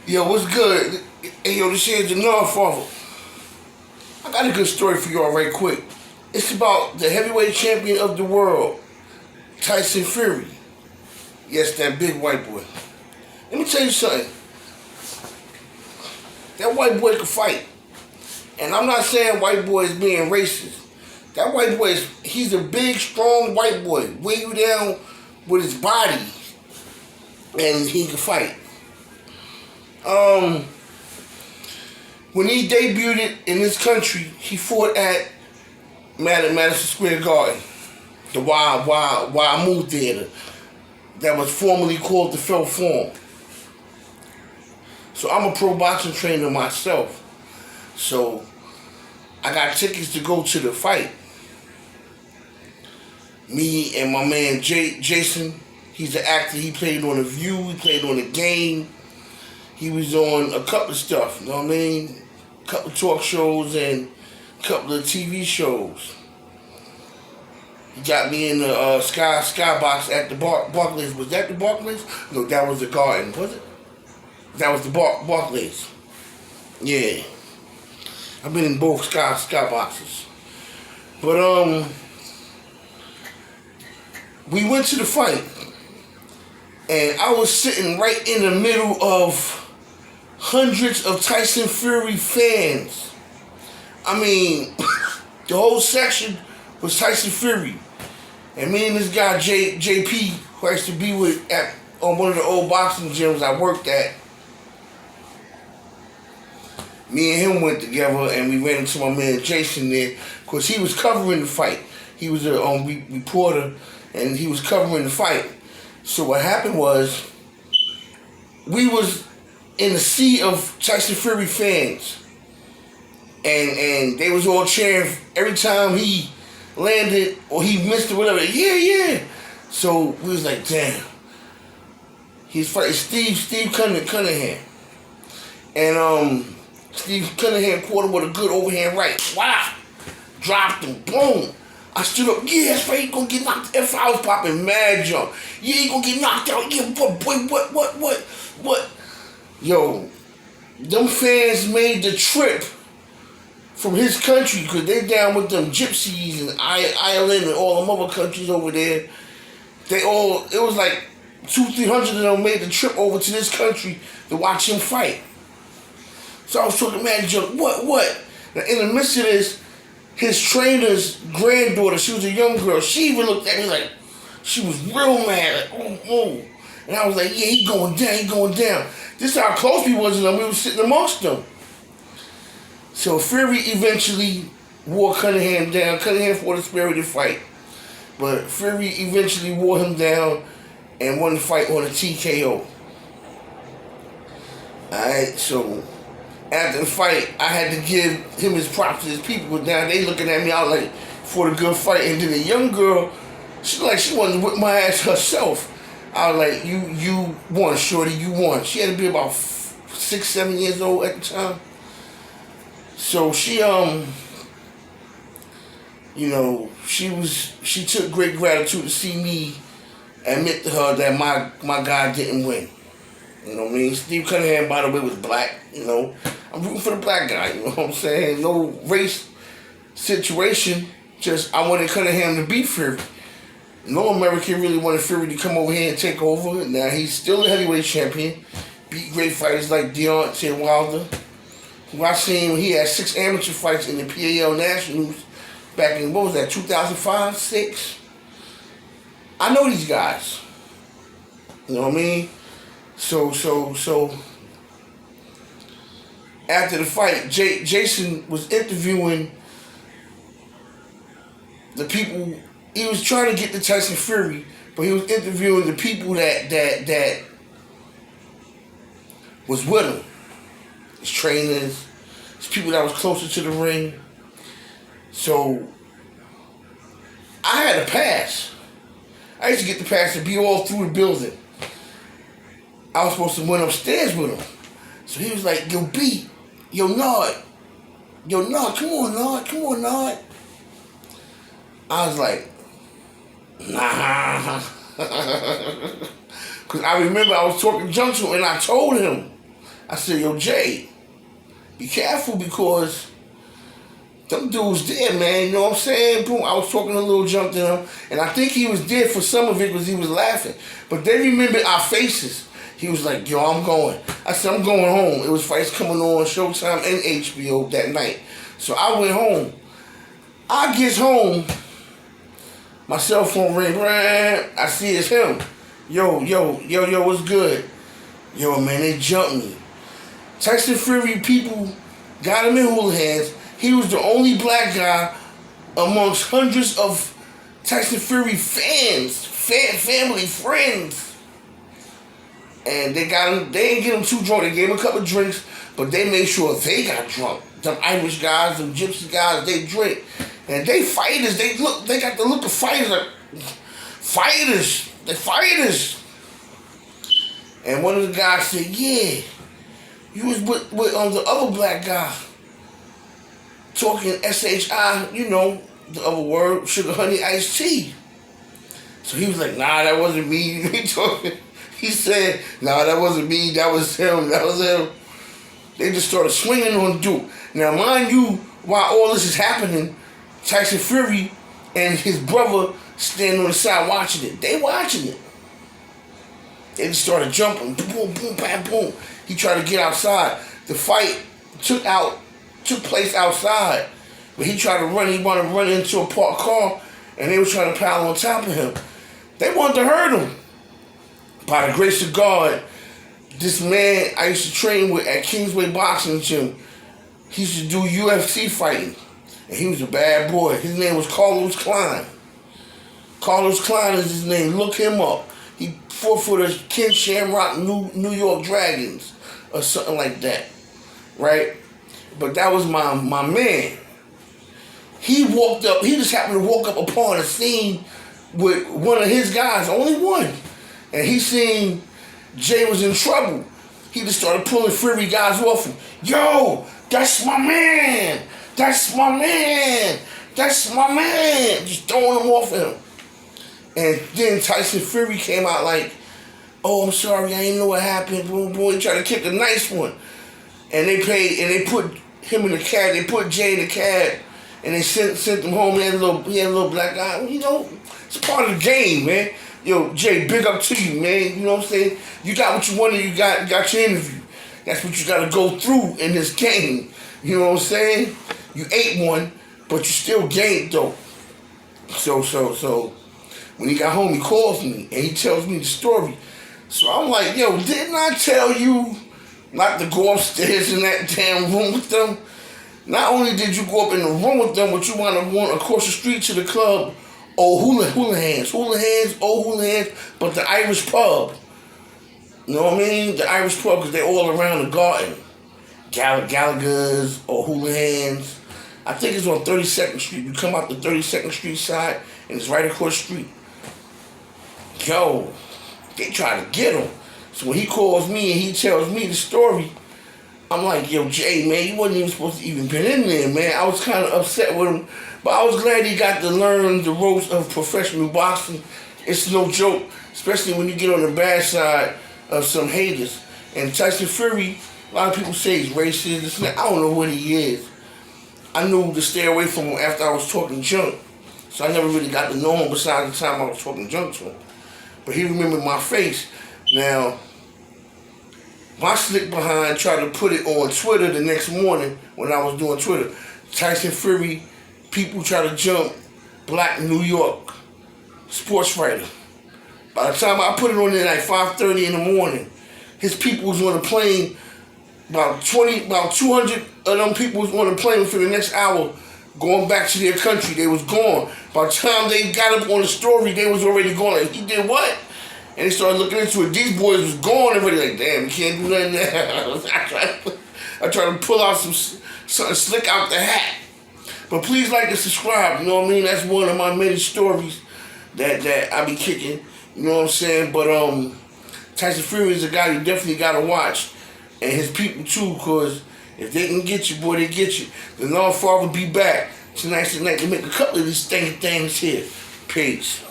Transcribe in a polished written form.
Yo, what's good? Hey, yo, this here's the Father. I got a good story for y'all right quick. It's about the heavyweight champion of the world, Tyson Fury. Yes, that big white boy. Let me tell you something. That white boy can fight. And I'm not saying white boy is being racist. That white boy he's a big, strong white boy. Weigh you down with his body. And he can fight. When he debuted in this country, he fought at Madison Square Garden, the Wild Move Theater, that was formerly called the Felt Forum. So I'm a pro boxing trainer myself. So I got tickets to go to the fight. Me and my man Jason, he's an actor. He played on The View. He played on The Game. He was on a couple of stuff, you know what I mean? A couple of talk shows and a couple of TV shows. He got me in the skybox at the Barclays. Was that the Barclays? No, that was the Garden, was it? That was the Barclays. Yeah. I've been in both skyboxes. But, we went to the fight. And I was sitting right in the middle of hundreds of Tyson Fury fans. I mean, the whole section was Tyson Fury. And me and this guy, JP, who I used to be with on one of the old boxing gyms I worked at, me and him went together and we ran into my man Jason there because he was covering the fight. He was a reporter and he was covering the fight. So what happened was, we was in a sea of Tyson Fury fans. And they was all cheering every time he landed or he missed or whatever. Yeah. So we was like, damn. He's fighting Steve Cunningham. And Steve Cunningham caught him with a good overhand right. Wow. Dropped him. Boom. I stood up, yeah, that's right, he gonna get knocked out. I was popping mad jump. Yeah, he gonna get knocked out. Yeah, what? Yo, them fans made the trip from his country, because they down with them gypsies and Ireland and all them other countries over there. It was like 200-300 of them made the trip over to this country to watch him fight. So I was talking mad jump, what? Now in the midst of this, his trainer's granddaughter, she was a young girl, she even looked at me like, she was real mad, like, oh. And I was like, yeah, he going down. This is how close we was to them, we were sitting amongst them. So Fury eventually wore Cunningham down. Cunningham fought a spirited fight. But Fury eventually wore him down and won the fight on a TKO. Alright, so after the fight, I had to give him his props to his people. But now they looking at me out like for the good fight. And then the young girl, she wanted to whip my ass herself. I was like, you won, shorty, you won. She had to be about 6-7 years old at the time. So she she took great gratitude to see me admit to her that my guy didn't win. You know what I mean? Steve Cunningham, by the way, was black, you know. I'm rooting for the black guy, you know what I'm saying? No race situation, just I wanted Cunningham to beat Fury. No American really wanted Fury to come over here and take over. Now he's still a heavyweight champion. Beat great fighters like Didnt Wilder. Who I seen when he had 6 amateur fights in the PAL Nationals back in, what was that, 2005, 6? I know these guys. You know what I mean? So after the fight, Jason was interviewing the people. He was trying to get to Tyson Fury, but he was interviewing the people that was with him. His trainers, his people that was closer to the ring. So I had a pass. I used to get the pass to be all through the building. I was supposed to went upstairs with him. So he was like, yo, B, yo, Nod, come on, Nod. I was like, nah. Because I remember I was talking junk to him and I told him, I said, yo, Jay, be careful because them dudes there, man. You know what I'm saying? Boom. I was talking a little junk to him, and I think he was there for some of it because he was laughing. But they remembered our faces. He was like, yo, I'm going. I said, I'm going home. It was fights coming on Showtime and HBO that night. So I went home. I get home. My cell phone ring. I see it's him. Yo, what's good? Yo, man, they jumped me. Tyson Fury people got him in hula hands. He was the only black guy amongst hundreds of Tyson Fury fans, family, friends. And they got him, they didn't get him too drunk. They gave him a couple of drinks, but they made sure they got drunk. Them Irish guys, them gypsy guys, they drink. And they fighters, they got the look of fighters, like fighters. They fighters. And one of the guys said, yeah, you was with the other black guy talking SHI, you know, the other word, sugar, honey, iced tea. So he was like, nah, that wasn't me. He said, nah, that wasn't me, that was him. They just started swinging on Duke. Now, mind you, while all this is happening, Tyson Fury and his brother standing on the side watching it. They watching it. They just started jumping. Boom, boom, bam, boom. He tried to get outside. The fight took place outside. But he tried to run. He wanted to run into a parked car, and they were trying to pile on top of him. They wanted to hurt him. By the grace of God, this man I used to train with at Kingsway Boxing Gym, he used to do UFC fighting. And he was a bad boy. His name was Carlos Klein. Carlos Klein is his name. Look him up. He fought for the Ken Shamrock New York Dragons or something like that, right? But that was my man. He walked up. He just happened to walk up upon a scene with one of his guys, only one, and he seen Jay was in trouble. He just started pulling Fury guys off him. Yo, that's my man. That's my man. That's my man. Just throwing him off him. And then Tyson Fury came out like, oh, I'm sorry, I didn't know what happened. Boom, boom. He tried to kick a nice one. And they put him in the cab. They put Jay in the cab. And they sent him home. He had a little black guy. You know, it's part of the game, man. Yo, Jay, big up to you, man. You know what I'm saying? You got what you wanted. You got your interview. That's what you got to go through in this game. You know what I'm saying? You ate one, but you still gained though. So when he got home, he calls me and he tells me the story. So I'm like, yo, didn't I tell you not to go upstairs in that damn room with them? Not only did you go up in the room with them, but you want to run across the street to the club, hula hands, but the Irish pub. You know what I mean? The Irish pub, because they're all around the garden. Gallagher's or Hula Hands. I think it's on 32nd Street. You come out the 32nd Street side, and it's right across the street. Yo, they try to get him. So when he calls me and he tells me the story, I'm like, yo, Jay, man, you wasn't even supposed to even been in there, man. I was kind of upset with him, but I was glad he got to learn the ropes of professional boxing. It's no joke, especially when you get on the bad side of some haters. And Tyson Fury, a lot of people say he's racist. I don't know what he is. I knew to stay away from him after I was talking junk. So I never really got to know him besides the time I was talking junk to him. But he remembered my face. Now, my slick behind tried to put it on Twitter the next morning when I was doing Twitter. Tyson Fury, people try to jump black New York sports fighter. By the time I put it on there at 5:30 in the morning, his people was on the plane. About 200 of them people was on the plane for the next hour going back to their country. They was gone. By the time they got up on the story, they was already gone. Like, he did what? And they started looking into it. These boys was gone already. Like, damn, you can't do nothing there. I tried to pull out something slick out the hat. But please like and subscribe. You know what I mean? That's one of my many stories that I be kicking. You know what I'm saying? But Tyson Fury is a guy you definitely got to watch. And his people too, because if they can get you, boy, they get you. The Lord Father be back tonight to make a couple of these things here. Peace.